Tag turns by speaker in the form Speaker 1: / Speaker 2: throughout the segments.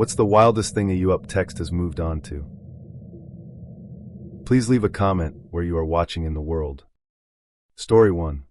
Speaker 1: What's the wildest thing a you up text has moved on to? Please leave a comment where you are watching in the world. Story 1.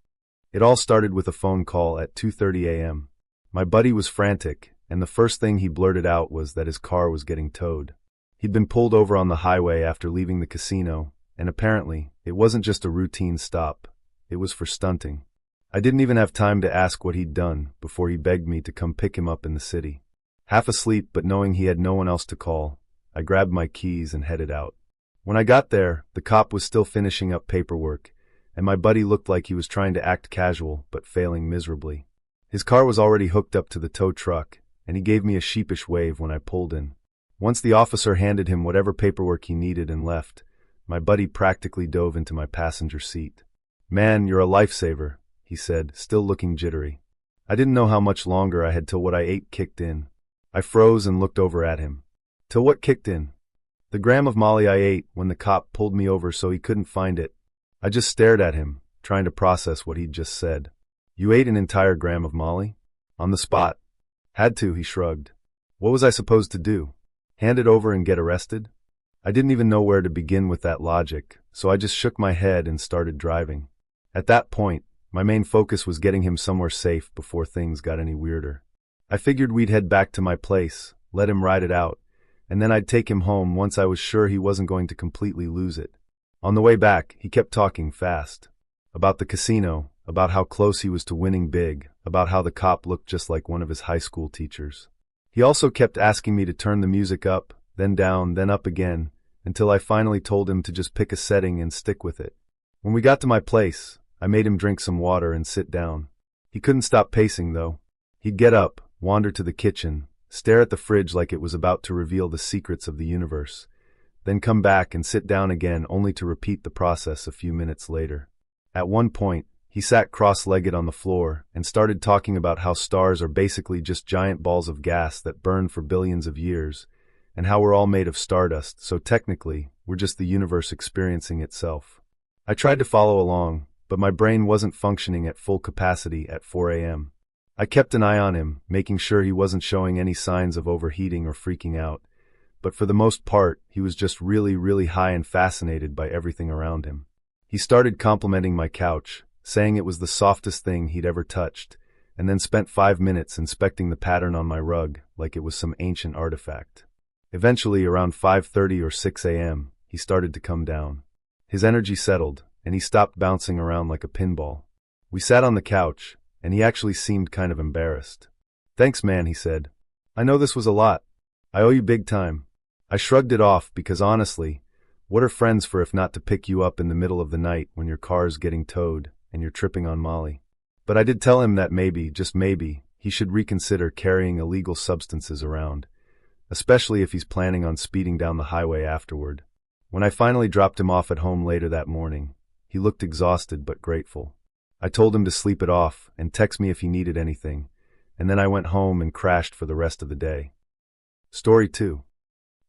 Speaker 1: It all started with a phone call at 2:30 a.m. My buddy was frantic, and the first thing he blurted out was that his car was getting towed. He'd been pulled over on the highway after leaving the casino, and apparently, it wasn't just a routine stop. It was for stunting. I didn't even have time to ask what he'd done before he begged me to come pick him up in the city. Half asleep but knowing he had no one else to call, I grabbed my keys and headed out. When I got there, the cop was still finishing up paperwork, and my buddy looked like he was trying to act casual but failing miserably. His car was already hooked up to the tow truck, and he gave me a sheepish wave when I pulled in. Once the officer handed him whatever paperwork he needed and left, my buddy practically dove into my passenger seat. "Man, you're a lifesaver," he said, still looking jittery. I didn't know how much longer I had till what I ate kicked in. I froze and looked over at him. Till what kicked in? The gram of Molly I ate when the cop pulled me over so he couldn't find it. I just stared at him, trying to process what he'd just said. "You ate an entire gram of Molly?" "On the spot." "Had to," he shrugged. "What was I supposed to do? Hand it over and get arrested?" I didn't even know where to begin with that logic, so I just shook my head and started driving. At that point, my main focus was getting him somewhere safe before things got any weirder. I figured we'd head back to my place, let him ride it out, and then I'd take him home once I was sure he wasn't going to completely lose it. On the way back, he kept talking fast. About the casino, about how close he was to winning big, about how the cop looked just like one of his high school teachers. He also kept asking me to turn the music up, then down, then up again, until I finally told him to just pick a setting and stick with it. When we got to my place, I made him drink some water and sit down. He couldn't stop pacing, though. He'd get up, wander to the kitchen, stare at the fridge like it was about to reveal the secrets of the universe, then come back and sit down again only to repeat the process a few minutes later. At one point, he sat cross-legged on the floor and started talking about how stars are basically just giant balls of gas that burn for billions of years, and how we're all made of stardust, so technically, we're just the universe experiencing itself. I tried to follow along, but my brain wasn't functioning at full capacity at 4 a.m. I kept an eye on him, making sure he wasn't showing any signs of overheating or freaking out, but for the most part, he was just really high and fascinated by everything around him. He started complimenting my couch, saying it was the softest thing he'd ever touched, and then spent 5 minutes inspecting the pattern on my rug like it was some ancient artifact. Eventually, around 5:30 or 6 a.m., he started to come down. His energy settled, and he stopped bouncing around like a pinball. We sat on the couch, and he actually seemed kind of embarrassed. "Thanks, man," he said. "I know this was a lot. I owe you big time." I shrugged it off because honestly, what are friends for if not to pick you up in the middle of the night when your car's getting towed and you're tripping on Molly? But I did tell him that maybe, just maybe, he should reconsider carrying illegal substances around, especially if he's planning on speeding down the highway afterward. When I finally dropped him off at home later that morning, he looked exhausted but grateful. I told him to sleep it off and text me if he needed anything, and then I went home and crashed for the rest of the day. Story 2.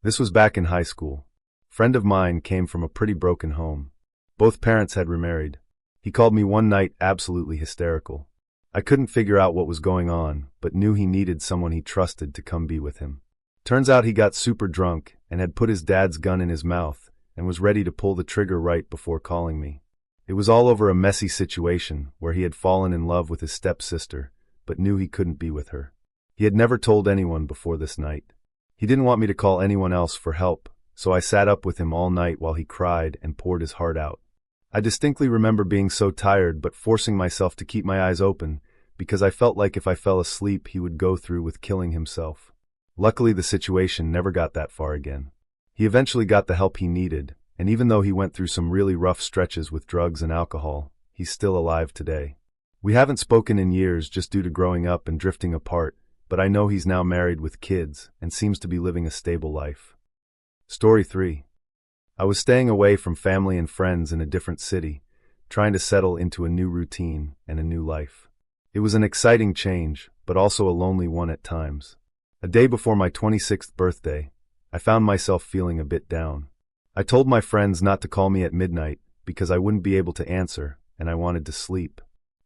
Speaker 1: This was back in high school. A friend of mine came from a pretty broken home. Both parents had remarried. He called me one night absolutely hysterical. I couldn't figure out what was going on, but knew he needed someone he trusted to come be with him. Turns out he got super drunk and had put his dad's gun in his mouth and was ready to pull the trigger right before calling me. It was all over a messy situation where he had fallen in love with his stepsister, but knew he couldn't be with her. He had never told anyone before this night. He didn't want me to call anyone else for help, so I sat up with him all night while he cried and poured his heart out. I distinctly remember being so tired but forcing myself to keep my eyes open because I felt like if I fell asleep he would go through with killing himself. Luckily the situation never got that far again. He eventually got the help he needed, and even though he went through some really rough stretches with drugs and alcohol, he's still alive today. We haven't spoken in years just due to growing up and drifting apart, but I know he's now married with kids and seems to be living a stable life. Story 3. I was staying away from family and friends in a different city, trying to settle into a new routine and a new life. It was an exciting change, but also a lonely one at times. A day before my 26th birthday, I found myself feeling a bit down. I told my friends not to call me at midnight because I wouldn't be able to answer and I wanted to sleep.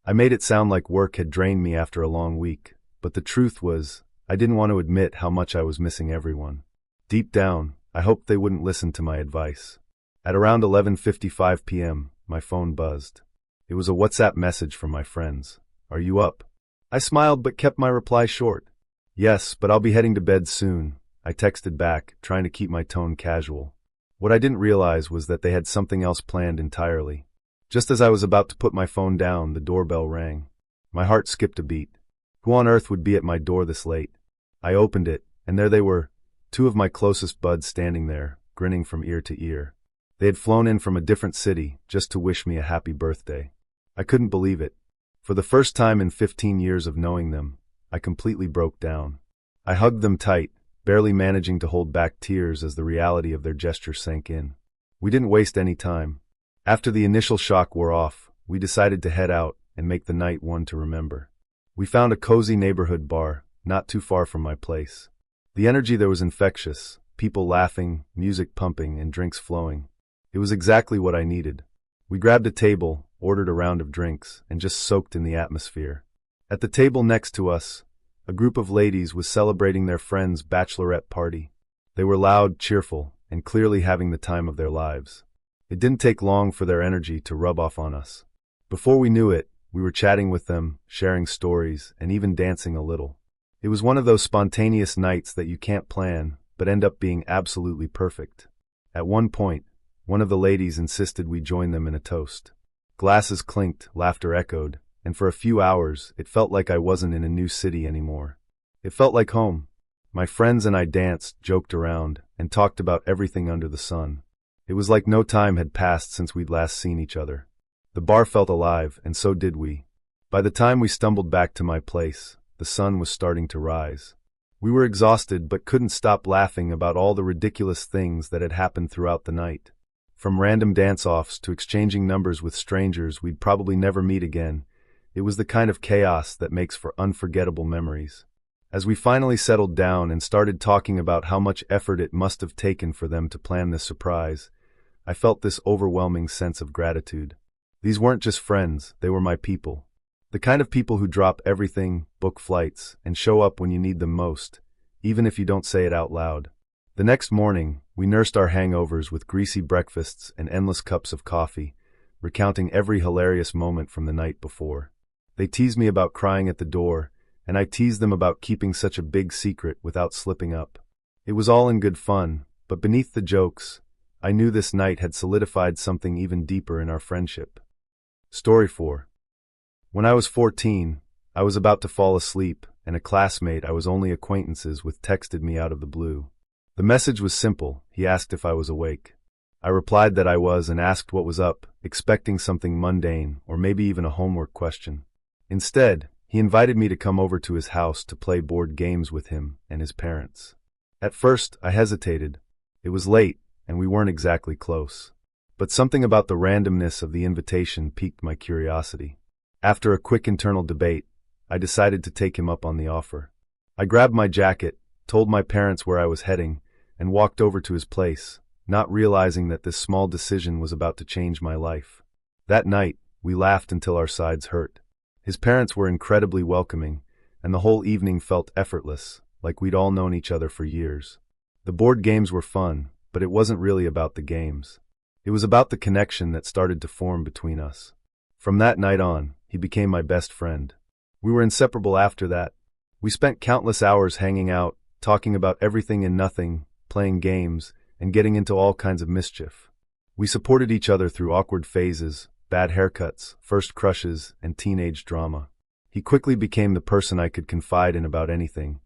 Speaker 1: I made it sound like work had drained me after a long week, but the truth was, I didn't want to admit how much I was missing everyone. Deep down, I hoped they wouldn't listen to my advice. At around 11:55 p.m., my phone buzzed. It was a WhatsApp message from my friends. "Are you up?" I smiled but kept my reply short. "Yes, but I'll be heading to bed soon," I texted back, trying to keep my tone casual. What I didn't realize was that they had something else planned entirely. Just as I was about to put my phone down, the doorbell rang. My heart skipped a beat. Who on earth would be at my door this late? I opened it, and there they were, two of my closest buds standing there, grinning from ear to ear. They had flown in from a different city just to wish me a happy birthday. I couldn't believe it. For the first time in 15 years of knowing them, I completely broke down. I hugged them tight, barely managing to hold back tears as the reality of their gesture sank in. We didn't waste any time. After the initial shock wore off, we decided to head out and make the night one to remember. We found a cozy neighborhood bar, not too far from my place. The energy there was infectious, people laughing, music pumping, and drinks flowing. It was exactly what I needed. We grabbed a table, ordered a round of drinks, and just soaked in the atmosphere. At the table next to us, a group of ladies was celebrating their friend's bachelorette party. They were loud, cheerful, and clearly having the time of their lives. It didn't take long for their energy to rub off on us. Before we knew it, we were chatting with them, sharing stories, and even dancing a little. It was one of those spontaneous nights that you can't plan, but end up being absolutely perfect. At one point, one of the ladies insisted we join them in a toast. Glasses clinked, laughter echoed, and for a few hours, it felt like I wasn't in a new city anymore. It felt like home. My friends and I danced, joked around, and talked about everything under the sun. It was like no time had passed since we'd last seen each other. The bar felt alive, and so did we. By the time we stumbled back to my place, the sun was starting to rise. We were exhausted but couldn't stop laughing about all the ridiculous things that had happened throughout the night. From random dance-offs to exchanging numbers with strangers we'd probably never meet again, it was the kind of chaos that makes for unforgettable memories. As we finally settled down and started talking about how much effort it must have taken for them to plan this surprise, I felt this overwhelming sense of gratitude. These weren't just friends, they were my people. The kind of people who drop everything, book flights, and show up when you need them most, even if you don't say it out loud. The next morning, we nursed our hangovers with greasy breakfasts and endless cups of coffee, recounting every hilarious moment from the night before. They teased me about crying at the door, and I teased them about keeping such a big secret without slipping up. It was all in good fun, but beneath the jokes, I knew this night had solidified something even deeper in our friendship. Story 4. When I was 14, I was about to fall asleep, and a classmate I was only acquaintances with texted me out of the blue. The message was simple. He asked if I was awake. I replied that I was and asked what was up, expecting something mundane or maybe even a homework question. Instead, he invited me to come over to his house to play board games with him and his parents. At first, I hesitated. It was late, and we weren't exactly close. But something about the randomness of the invitation piqued my curiosity. After a quick internal debate, I decided to take him up on the offer. I grabbed my jacket, told my parents where I was heading, and walked over to his place, not realizing that this small decision was about to change my life. That night, we laughed until our sides hurt. His parents were incredibly welcoming, and the whole evening felt effortless, like we'd all known each other for years. The board games were fun, but it wasn't really about the games. It was about the connection that started to form between us. From that night on, he became my best friend. We were inseparable after that. We spent countless hours hanging out, talking about everything and nothing, playing games, and getting into all kinds of mischief. We supported each other through awkward phases, bad haircuts, first crushes, and teenage drama. He quickly became the person I could confide in about anything,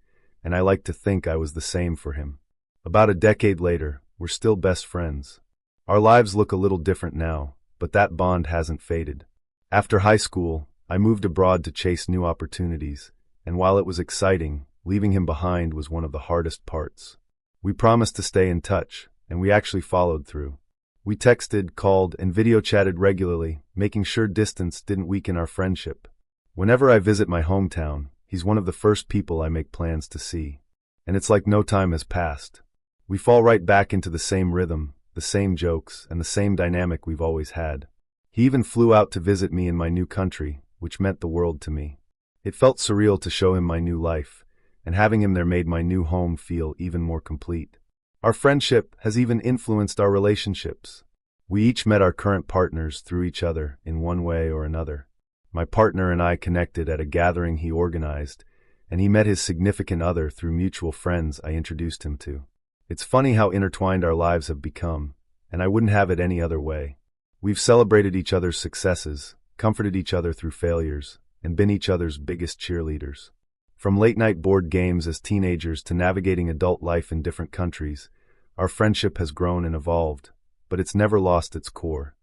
Speaker 1: and I like to think I was the same for him. About a decade later, we're still best friends. Our lives look a little different now, but that bond hasn't faded. After high school, I moved abroad to chase new opportunities, and while it was exciting, leaving him behind was one of the hardest parts. We promised to stay in touch, and we actually followed through. We texted, called, and video chatted regularly, making sure distance didn't weaken our friendship. Whenever I visit my hometown, he's one of the first people I make plans to see. And it's like no time has passed. We fall right back into the same rhythm, the same jokes, and the same dynamic we've always had. He even flew out to visit me in my new country, which meant the world to me. It felt surreal to show him my new life, and having him there made my new home feel even more complete. Our friendship has even influenced our relationships. We each met our current partners through each other in one way or another. My partner and I connected at a gathering he organized, and he met his significant other through mutual friends I introduced him to. It's funny how intertwined our lives have become, and I wouldn't have it any other way. We've celebrated each other's successes, comforted each other through failures, and been each other's biggest cheerleaders. From late-night board games as teenagers to navigating adult life in different countries, our friendship has grown and evolved, but it's never lost its core.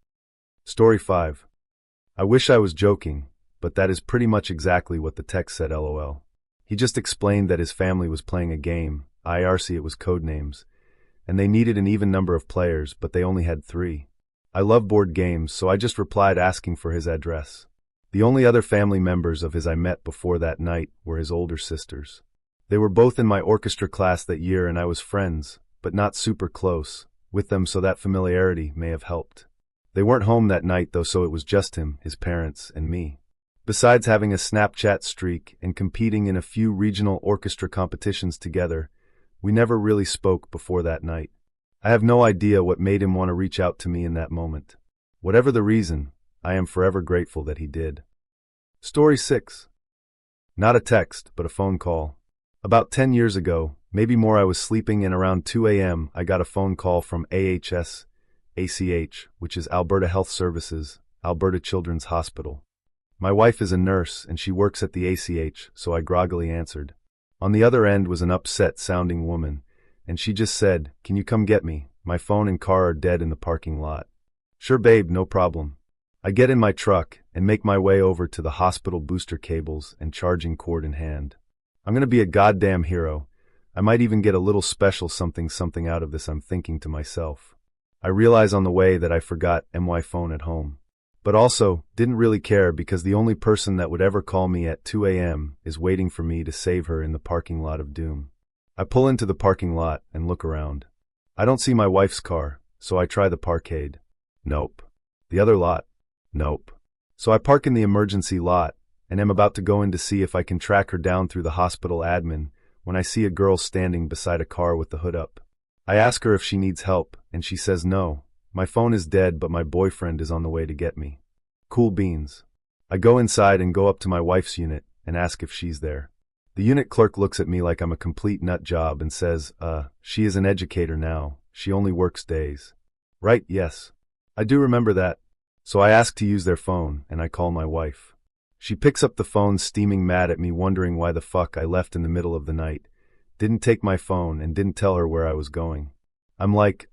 Speaker 1: Story 5. I wish I was joking, but that is pretty much exactly what the text said, lol. He just explained that his family was playing a game, IRC it was codenames, and they needed an even number of players, but they only had 3. I love board games, so I just replied asking for his address. The only other family members of his I met before that night were his older sisters. They were both in my orchestra class that year, and I was friends, but not super close, with them, so that familiarity may have helped. They weren't home that night though, so it was just him, his parents, and me. Besides having a Snapchat streak and competing in a few regional orchestra competitions together, we never really spoke before that night. I have no idea what made him want to reach out to me in that moment. Whatever the reason, I am forever grateful that he did. Story 6. Not a text, but a phone call. About 10 years ago, maybe more, I was sleeping, and around 2 a.m. I got a phone call from ACH, which is Alberta Health Services, Alberta Children's Hospital. My wife is a nurse and she works at the ACH, so I groggily answered. On the other end was an upset-sounding woman, and she just said, "Can you come get me? My phone and car are dead in the parking lot." Sure babe, no problem. I get in my truck and make my way over to the hospital, booster cables and charging cord in hand. I'm gonna be a goddamn hero. I might even get a little special something out of this, I'm thinking to myself. I realize on the way that I forgot my phone at home. But also, didn't really care, because the only person that would ever call me at 2 a.m. is waiting for me to save her in the parking lot of doom. I pull into the parking lot and look around. I don't see my wife's car, so I try the parkade. Nope. The other lot. Nope. So I park in the emergency lot, and am about to go in to see if I can track her down through the hospital admin, when I see a girl standing beside a car with the hood up. I ask her if she needs help, and she says no. My phone is dead, but my boyfriend is on the way to get me. Cool beans. I go inside and go up to my wife's unit and ask if she's there. The unit clerk looks at me like I'm a complete nut job and says, she is an educator now. She only works days. Right, yes. I do remember that. So I ask to use their phone, and I call my wife. She picks up the phone, steaming mad at me, wondering why the fuck I left in the middle of the night, didn't take my phone, and didn't tell her where I was going. I'm like,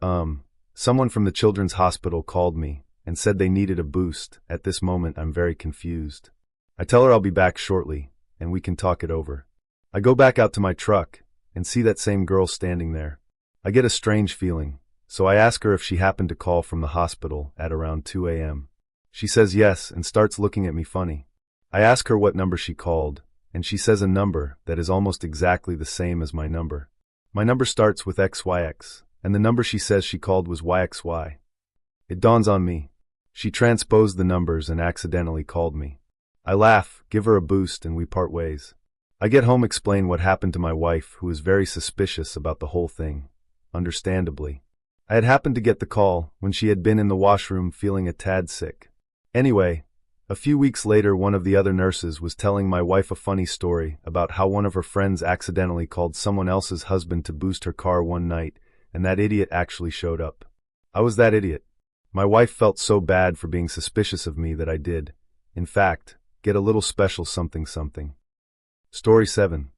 Speaker 1: someone from the children's hospital called me and said they needed a boost. At this moment, I'm very confused. I tell her I'll be back shortly, and we can talk it over. I go back out to my truck and see that same girl standing there. I get a strange feeling, so I ask her if she happened to call from the hospital at around 2 a.m. She says yes and starts looking at me funny. I ask her what number she called, and she says a number that is almost exactly the same as my number. My number starts with XYX, and the number she says she called was YXY. It dawns on me. She transposed the numbers and accidentally called me. I laugh, give her a boost, and we part ways. I get home, explain what happened to my wife, who is very suspicious about the whole thing. Understandably. I had happened to get the call when she had been in the washroom feeling a tad sick. Anyway, a few weeks later, one of the other nurses was telling my wife a funny story about how one of her friends accidentally called someone else's husband to boost her car one night, and that idiot actually showed up. I was that idiot. My wife felt so bad for being suspicious of me that I did, in fact, get a little special something. Story 7.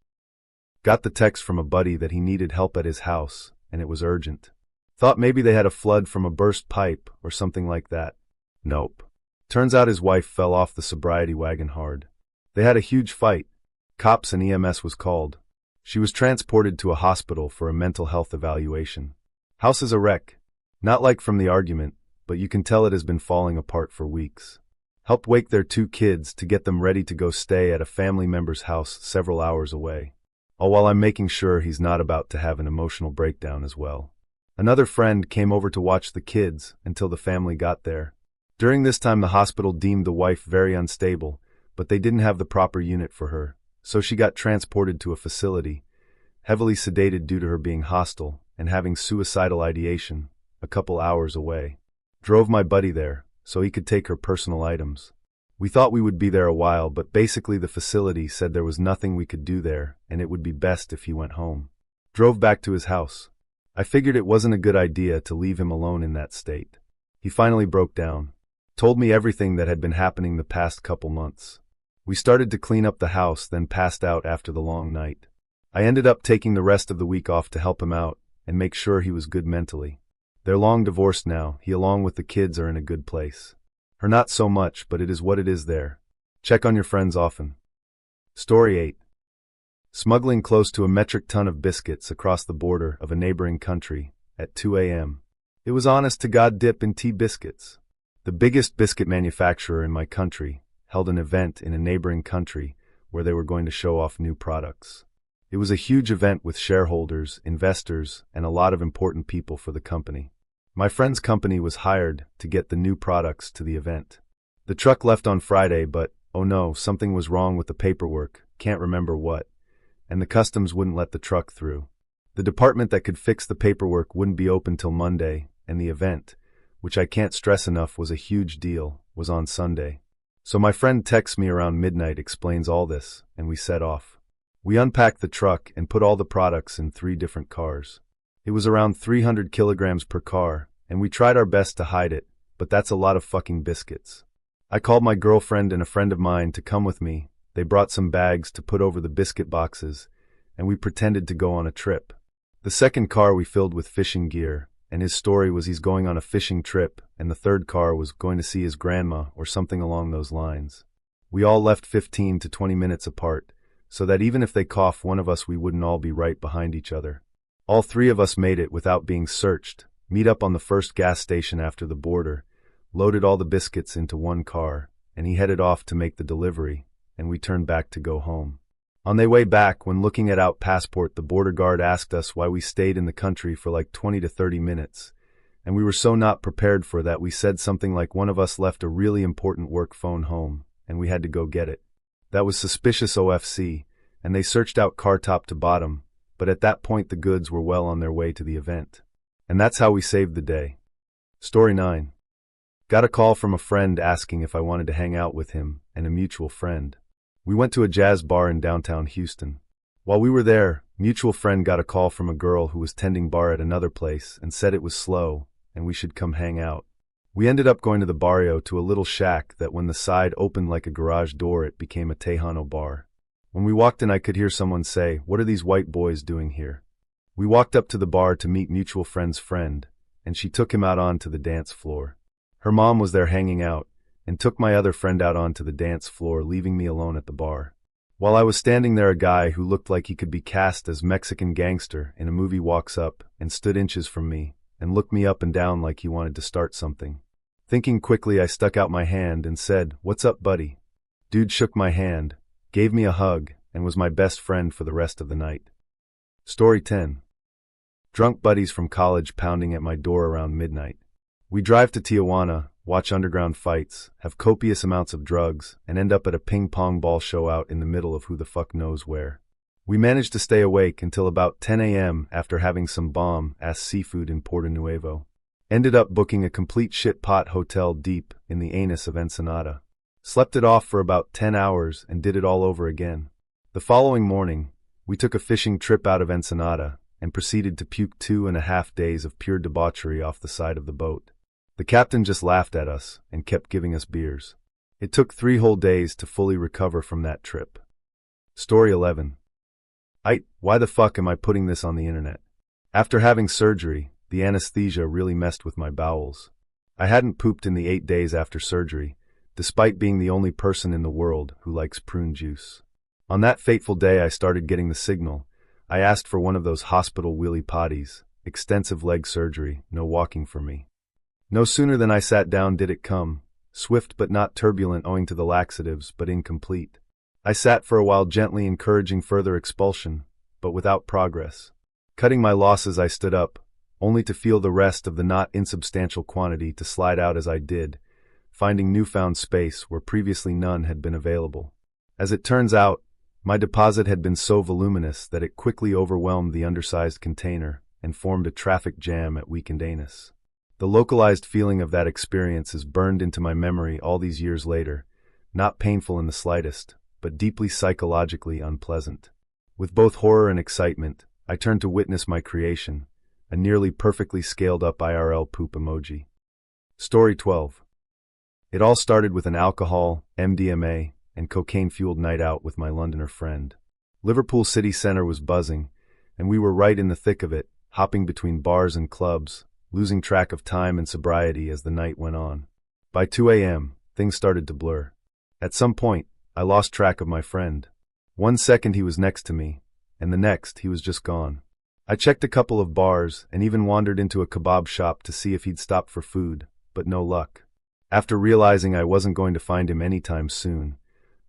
Speaker 1: Got the text from a buddy that he needed help at his house, and it was urgent. Thought maybe they had a flood from a burst pipe or something like that. Nope. Turns out his wife fell off the sobriety wagon hard. They had a huge fight. Cops and EMS was called. She was transported to a hospital for a mental health evaluation. House is a wreck. Not like from the argument, but you can tell it has been falling apart for weeks. Helped wake their 2 kids to get them ready to go stay at a family member's house several hours away. All while I'm making sure he's not about to have an emotional breakdown as well. Another friend came over to watch the kids until the family got there. During this time, the hospital deemed the wife very unstable, but they didn't have the proper unit for her, so she got transported to a facility, heavily sedated due to her being hostile and having suicidal ideation, a couple hours away. Drove my buddy there, so he could take her personal items. We thought we would be there a while, but basically the facility said there was nothing we could do there and it would be best if he went home. Drove back to his house. I figured it wasn't a good idea to leave him alone in that state. He finally broke down. Told me everything that had been happening the past couple months. We started to clean up the house, then passed out after the long night. I ended up taking the rest of the week off to help him out and make sure he was good mentally. They're long divorced now. He along with the kids are in a good place. Her not so much, but it is what it is there. Check on your friends often. Story 8. Smuggling close to a metric ton of biscuits across the border of a neighboring country at 2 a.m. It was honest to God dip and tea biscuits. The biggest biscuit manufacturer in my country held an event in a neighboring country where they were going to show off new products. It was a huge event with shareholders, investors, and a lot of important people for the company. My friend's company was hired to get the new products to the event. The truck left on Friday, but, oh no, something was wrong with the paperwork, can't remember what, and the customs wouldn't let the truck through. The department that could fix the paperwork wouldn't be open till Monday, and the event, which I can't stress enough was a huge deal, was on Sunday. So my friend texts me around midnight, explains all this, and we set off. We unpacked the truck and put all the products in 3 different cars. It was around 300 kilograms per car, and we tried our best to hide it, but that's a lot of fucking biscuits. I called my girlfriend and a friend of mine to come with me. They brought some bags to put over the biscuit boxes, and we pretended to go on a trip. The second car we filled with fishing gear, and his story was he's going on a fishing trip, and the third car was going to see his grandma or something along those lines. We all left 15 to 20 minutes apart, so that even if they cough one of us we wouldn't all be right behind each other. All 3 of us made it without being searched, meet up on the first gas station after the border, loaded all the biscuits into 1 car, and he headed off to make the delivery, and we turned back to go home. On their way back, when looking at our passport, the border guard asked us why we stayed in the country for like 20 to 30 minutes, and we were so not prepared for that we said something like one of us left a really important work phone home, and we had to go get it. That was suspicious OFC, and they searched out car top to bottom, but at that point the goods were well on their way to the event. And that's how we saved the day. Story 9. Got a call from a friend asking if I wanted to hang out with him and a mutual friend. We went to a jazz bar in downtown Houston. While we were there, mutual friend got a call from a girl who was tending bar at another place and said it was slow and we should come hang out. We ended up going to the barrio to a little shack that when the side opened like a garage door it became a Tejano bar. When we walked in I could hear someone say, "What are these white boys doing here?" We walked up to the bar to meet mutual friend's friend, and she took him out onto the dance floor. Her mom was there hanging out, and took my other friend out onto the dance floor, leaving me alone at the bar. While I was standing there, a guy who looked like he could be cast as Mexican gangster in a movie walks up and stood inches from me, and looked me up and down like he wanted to start something. Thinking quickly, I stuck out my hand and said, "What's up, buddy?" Dude shook my hand, gave me a hug, and was my best friend for the rest of the night. Story 10. Drunk buddies from college pounding at my door around midnight. We drive to Tijuana, watch underground fights, have copious amounts of drugs, and end up at a ping-pong ball show out in the middle of who the fuck knows where. We managed to stay awake until about 10 a.m. after having some bomb-ass seafood in Puerto Nuevo. Ended up booking a complete shit-pot hotel deep in the anus of Ensenada. Slept it off for about 10 hours and did it all over again. The following morning, we took a fishing trip out of Ensenada and proceeded to puke 2.5 days of pure debauchery off the side of the boat. The captain just laughed at us and kept giving us beers. It took 3 whole days to fully recover from that trip. Story 11. Why the fuck am I putting this on the internet? After having surgery, the anesthesia really messed with my bowels. I hadn't pooped in the 8 days after surgery, despite being the only person in the world who likes prune juice. On that fateful day I started getting the signal. I asked for one of those hospital wheelie potties, extensive leg surgery, no walking for me. No sooner than I sat down did it come, swift but not turbulent owing to the laxatives, but incomplete. I sat for a while gently encouraging further expulsion, but without progress. Cutting my losses I stood up, only to feel the rest of the not insubstantial quantity to slide out as I did, finding newfound space where previously none had been available. As it turns out, My deposit had been so voluminous that it quickly overwhelmed the undersized container and formed a traffic jam at Weekend Anus. The localized feeling of that experience is burned into my memory all these years later, not painful in the slightest, but deeply psychologically unpleasant. With both horror and excitement, I turned to witness my creation, a nearly perfectly scaled-up IRL poop emoji. Story 12. It all started with an alcohol, MDMA, and cocaine-fueled night out with my Londoner friend. Liverpool city centre was buzzing, and we were right in the thick of it, hopping between bars and clubs, losing track of time and sobriety as the night went on. By 2 a.m., things started to blur. At some point, I lost track of my friend. 1 second he was next to me, and the next he was just gone. I checked a couple of bars and even wandered into a kebab shop to see if he'd stop for food, but no luck. After realizing I wasn't going to find him anytime soon,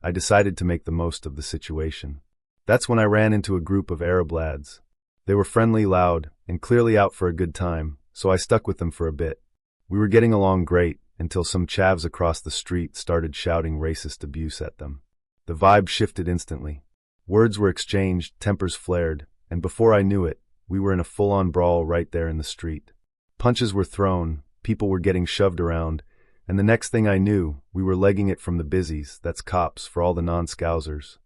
Speaker 1: I decided to make the most of the situation. That's when I ran into a group of Arab lads. They were friendly, loud, and clearly out for a good time, so I stuck with them for a bit. We were getting along great until some chavs across the street started shouting racist abuse at them. The vibe shifted instantly. Words were exchanged, tempers flared, and before I knew it, we were in a full-on brawl right there in the street. Punches were thrown, people were getting shoved around, and the next thing I knew, we were legging it from the busies, that's cops for all the non-scousers.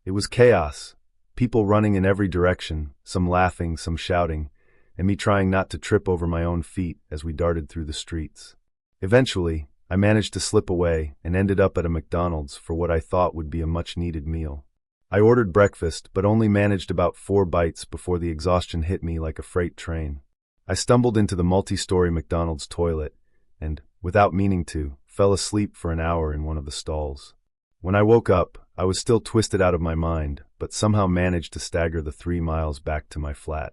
Speaker 1: It was chaos, people running in every direction, some laughing, some shouting, and me trying not to trip over my own feet as we darted through the streets. Eventually, I managed to slip away and ended up at a McDonald's for what I thought would be a much-needed meal. I ordered breakfast, but only managed about 4 bites before the exhaustion hit me like a freight train. I stumbled into the multi-story McDonald's toilet and, without meaning to, fell asleep for an hour in one of the stalls. When I woke up, I was still twisted out of my mind, but somehow managed to stagger the 3 miles back to my flat.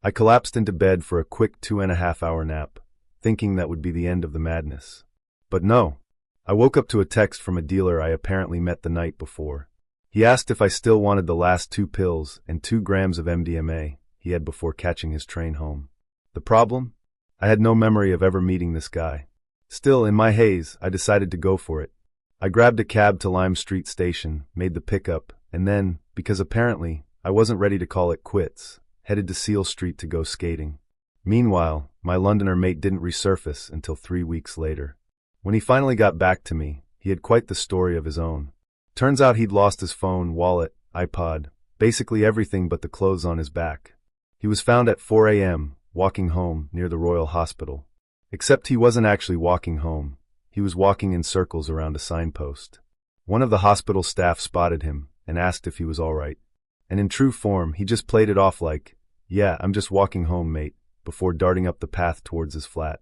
Speaker 1: I collapsed into bed for a quick 2.5-hour nap, thinking that would be the end of the madness. But no. I woke up to a text from a dealer I apparently met the night before. He asked if I still wanted the last 2 pills and 2 grams of MDMA he had before catching his train home. The problem? I had no memory of ever meeting this guy. Still, in my haze, I decided to go for it. I grabbed a cab to Lime Street Station, made the pickup, and then, because apparently I wasn't ready to call it quits, headed to Seal Street to go skating. Meanwhile, my Londoner mate didn't resurface until 3 weeks later. When he finally got back to me, he had quite the story of his own. Turns out he'd lost his phone, wallet, iPod, basically everything but the clothes on his back. He was found at 4 a.m., walking home near the Royal Hospital. Except he wasn't actually walking home. He was walking in circles around a signpost. One of the hospital staff spotted him and asked if he was all right. And in true form, he just played it off like, "Yeah, I'm just walking home, mate," before darting up the path towards his flat.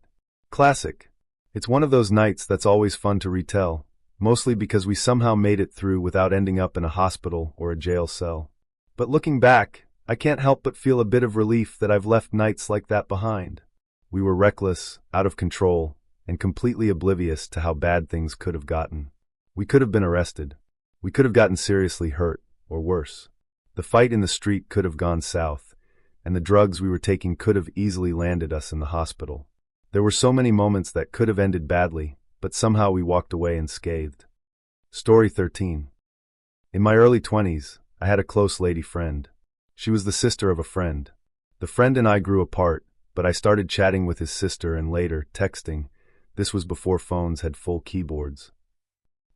Speaker 1: Classic. It's one of those nights that's always fun to retell, mostly because we somehow made it through without ending up in a hospital or a jail cell. But looking back, I can't help but feel a bit of relief that I've left nights like that behind. We were reckless, out of control, and completely oblivious to how bad things could have gotten. We could have been arrested. We could have gotten seriously hurt, or worse. The fight in the street could have gone south, and the drugs we were taking could have easily landed us in the hospital. There were so many moments that could have ended badly, but somehow we walked away unscathed. Story 13. In my early 20s, I had a close lady friend. She was the sister of a friend. The friend and I grew apart, but I started chatting with his sister and later texting. This was before phones had full keyboards.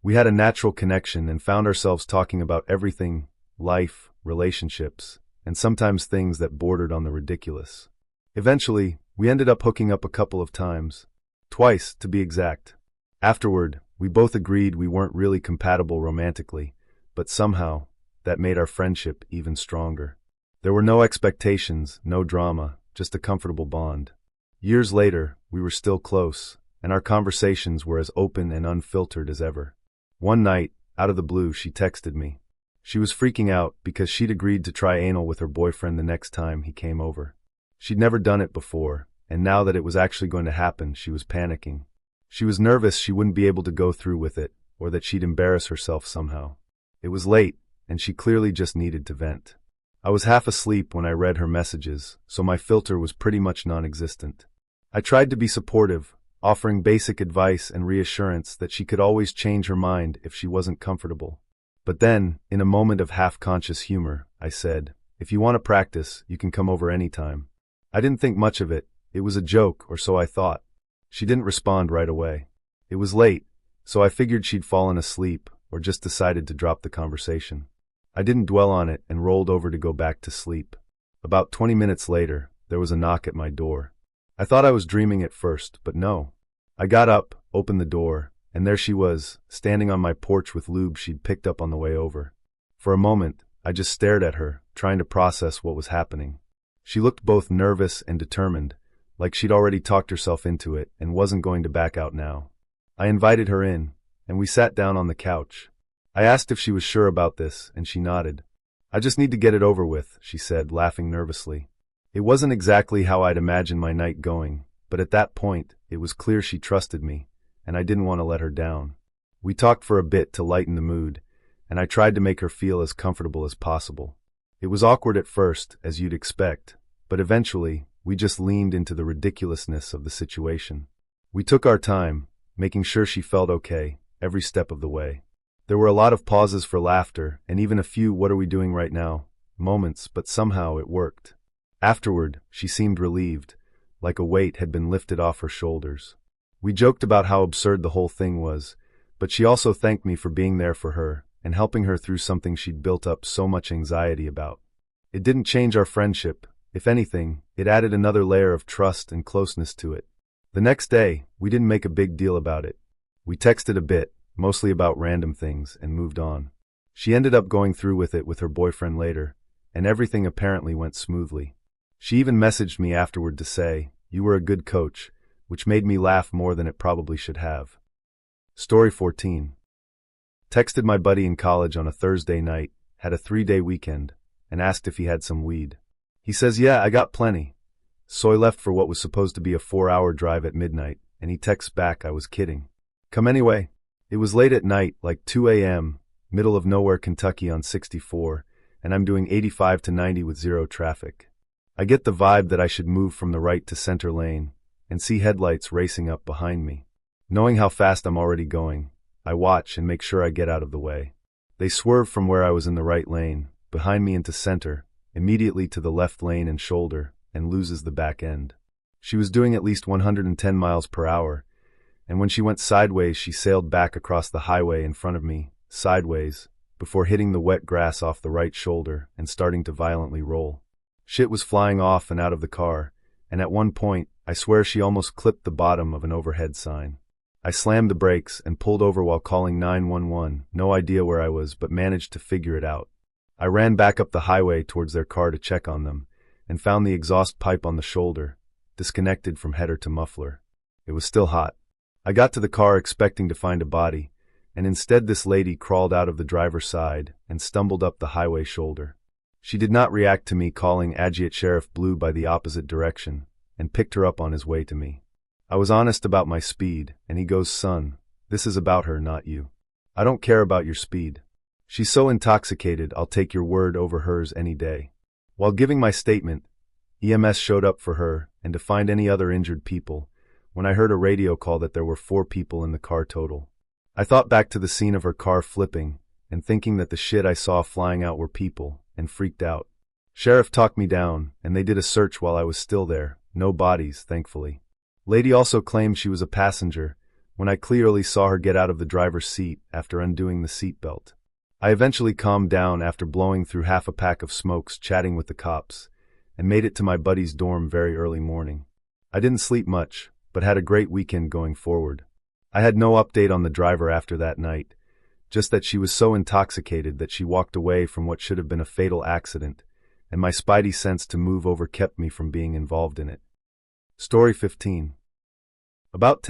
Speaker 1: We had a natural connection and found ourselves talking about everything, life, relationships, and sometimes things that bordered on the ridiculous. Eventually, we ended up hooking up a couple of times. Twice, to be exact. Afterward, we both agreed we weren't really compatible romantically, but somehow, that made our friendship even stronger. There were no expectations, no drama, just a comfortable bond. Years later, we were still close, and our conversations were as open and unfiltered as ever. One night, out of the blue, she texted me. She was freaking out because she'd agreed to try anal with her boyfriend the next time he came over. She'd never done it before, and now that it was actually going to happen, she was panicking. She was nervous she wouldn't be able to go through with it, or that she'd embarrass herself somehow. It was late, and she clearly just needed to vent. I was half asleep when I read her messages, so my filter was pretty much non-existent. I tried to be supportive, offering basic advice and reassurance that she could always change her mind if she wasn't comfortable. But then, in a moment of half-conscious humor, I said, "If you want to practice, you can come over anytime." I didn't think much of it. It was a joke, or so I thought. She didn't respond right away. It was late, so I figured she'd fallen asleep, or just decided to drop the conversation. I didn't dwell on it and rolled over to go back to sleep. About 20 minutes later, there was a knock at my door. I thought I was dreaming at first, but no. I got up, opened the door, and there she was, standing on my porch with lube she'd picked up on the way over. For a moment, I just stared at her, trying to process what was happening. She looked both nervous and determined, like she'd already talked herself into it and wasn't going to back out now. I invited her in, and we sat down on the couch. I asked if she was sure about this, and she nodded. "I just need to get it over with," she said, laughing nervously. It wasn't exactly how I'd imagined my night going, but at that point, it was clear she trusted me, and I didn't want to let her down. We talked for a bit to lighten the mood, and I tried to make her feel as comfortable as possible. It was awkward at first, as you'd expect, but eventually, we just leaned into the ridiculousness of the situation. We took our time, making sure she felt okay, every step of the way. There were a lot of pauses for laughter, and even a few "what are we doing right now" moments, but somehow it worked. Afterward, she seemed relieved, like a weight had been lifted off her shoulders. We joked about how absurd the whole thing was, but she also thanked me for being there for her and helping her through something she'd built up so much anxiety about. It didn't change our friendship. If anything, it added another layer of trust and closeness to it. The next day, we didn't make a big deal about it. We texted a bit, mostly about random things, and moved on. She ended up going through with it with her boyfriend later, and everything apparently went smoothly. She even messaged me afterward to say, "You were a good coach," which made me laugh more than it probably should have. Story 14. Texted my buddy in college on a Thursday night, had a 3-day weekend, and asked if he had some weed. He says, "Yeah, I got plenty." So I left for what was supposed to be a 4-hour drive at midnight, and he texts back I was kidding. "Come anyway." It was late at night, like 2 a.m., middle of nowhere Kentucky on 64, and I'm doing 85 to 90 with zero traffic. I get the vibe that I should move from the right to center lane, and see headlights racing up behind me. Knowing how fast I'm already going, I watch and make sure I get out of the way. They swerve from where I was in the right lane, behind me into center, immediately to the left lane and shoulder, and loses the back end. She was doing at least 110 miles per hour, and when she went sideways she sailed back across the highway in front of me, sideways, before hitting the wet grass off the right shoulder and starting to violently roll. Shit was flying off and out of the car, and at one point, I swear she almost clipped the bottom of an overhead sign. I slammed the brakes and pulled over while calling 911, no idea where I was, but managed to figure it out. I ran back up the highway towards their car to check on them, and found the exhaust pipe on the shoulder, disconnected from header to muffler. It was still hot. I got to the car expecting to find a body, and instead this lady crawled out of the driver's side and stumbled up the highway shoulder. She did not react to me calling Adjunct Sheriff Blue by the opposite direction, and picked her up on his way to me. I was honest about my speed, and he goes, "Son, this is about her, not you. I don't care about your speed. She's so intoxicated I'll take your word over hers any day." While giving my statement, EMS showed up for her and to find any other injured people, when I heard a radio call that there were 4 people in the car total. I thought back to the scene of her car flipping, and thinking that the shit I saw flying out were people, and freaked out. Sheriff talked me down, and they did a search while I was still there. No bodies, thankfully. Lady also claimed she was a passenger, when I clearly saw her get out of the driver's seat after undoing the seatbelt. I eventually calmed down after blowing through half a pack of smokes chatting with the cops, and made it to my buddy's dorm very early morning. I didn't sleep much, but had a great weekend going forward. I had no update on the driver after that night, just that she was so intoxicated that she walked away from what should have been a fatal accident, and my spidey sense to move over kept me from being involved in it. Story 15. About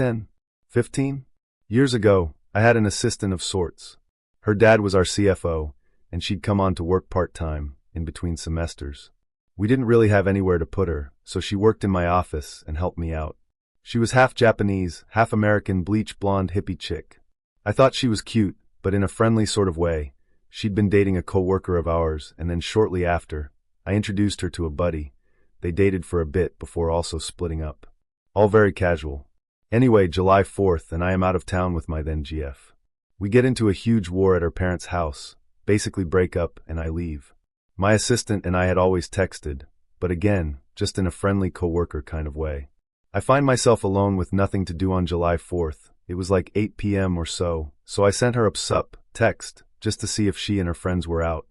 Speaker 1: 15 years ago, I had an assistant of sorts. Her dad was our CFO, and she'd come on to work part-time, in between semesters. We didn't really have anywhere to put her, so she worked in my office and helped me out. She was half Japanese, half American, bleach blonde hippie chick. I thought she was cute, but in a friendly sort of way. She'd been dating a co-worker of ours, and then shortly after, I introduced her to a buddy. They dated for a bit before also splitting up. All very casual. Anyway, July 4th, and I am out of town with my then GF. We get into a huge war at her parents' house, basically break up and I leave. My assistant and I had always texted, but again, just in a friendly coworker kind of way. I find myself alone with nothing to do on July 4th. It was like 8 p.m. or so I sent her a sup text just to see if she and her friends were out.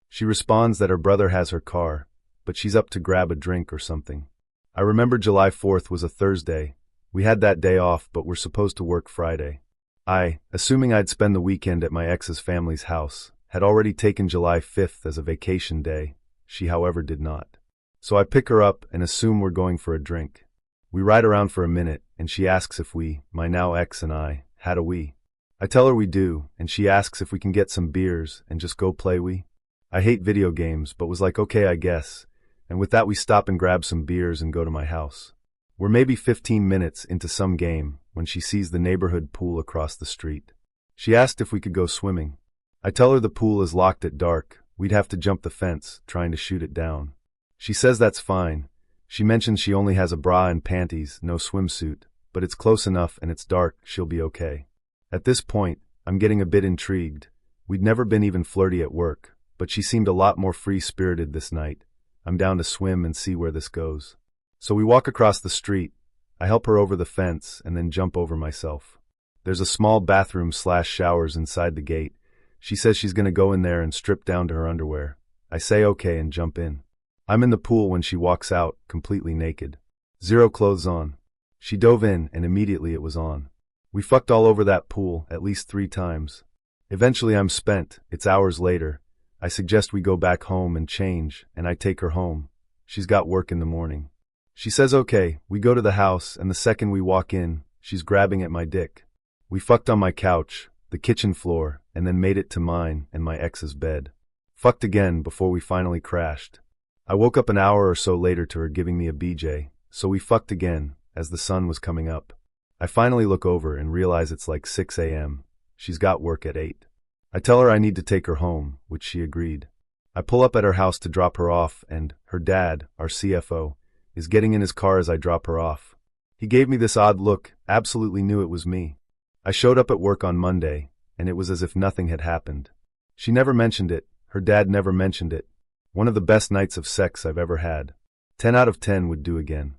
Speaker 1: She responds that her brother has her car, but she's up to grab a drink or something. I remember July 4th was a Thursday. We had that day off, but we're supposed to work Friday. I, assuming I'd spend the weekend at my ex's family's house, had already taken July 5th as a vacation day. She, however, did not. So I pick her up and assume we're going for a drink. We ride around for a minute, and she asks if we, my now ex and I, had a Wii. I tell her we do, and she asks if we can get some beers and just go play Wii. I hate video games, but was like, okay, I guess. And with that we stop and grab some beers and go to my house. We're maybe 15 minutes into some game when she sees the neighborhood pool across the street. She asked if we could go swimming. I tell her the pool is locked at dark. We'd have to jump the fence, trying to shoot it down. She says that's fine. She mentions she only has a bra and panties, no swimsuit, but it's close enough and it's dark, she'll be okay. At this point, I'm getting a bit intrigued. We'd never been even flirty at work, but she seemed a lot more free-spirited this night. I'm down to swim and see where this goes. So we walk across the street. I help her over the fence and then jump over myself. There's a small bathroom/showers inside the gate. She says she's gonna go in there and strip down to her underwear. I say okay and jump in. I'm in the pool when she walks out, completely naked. Zero clothes on. She dove in and immediately it was on. We fucked all over that pool, at least 3 times. Eventually I'm spent, it's hours later. I suggest we go back home and change, and I take her home. She's got work in the morning. She says okay, we go to the house, and the second we walk in, she's grabbing at my dick. We fucked on my couch, the kitchen floor, and then made it to mine and my ex's bed. Fucked again before we finally crashed. I woke up an hour or so later to her giving me a BJ, so we fucked again, as the sun was coming up. I finally look over and realize it's like 6 a.m. She's got work at 8. I tell her I need to take her home, which she agreed. I pull up at her house to drop her off and, her dad, our CFO, is getting in his car as I drop her off. He gave me this odd look, absolutely knew it was me. I showed up at work on Monday, and it was as if nothing had happened. She never mentioned it, her dad never mentioned it. One of the best nights of sex I've ever had. 10 out of 10 would do again.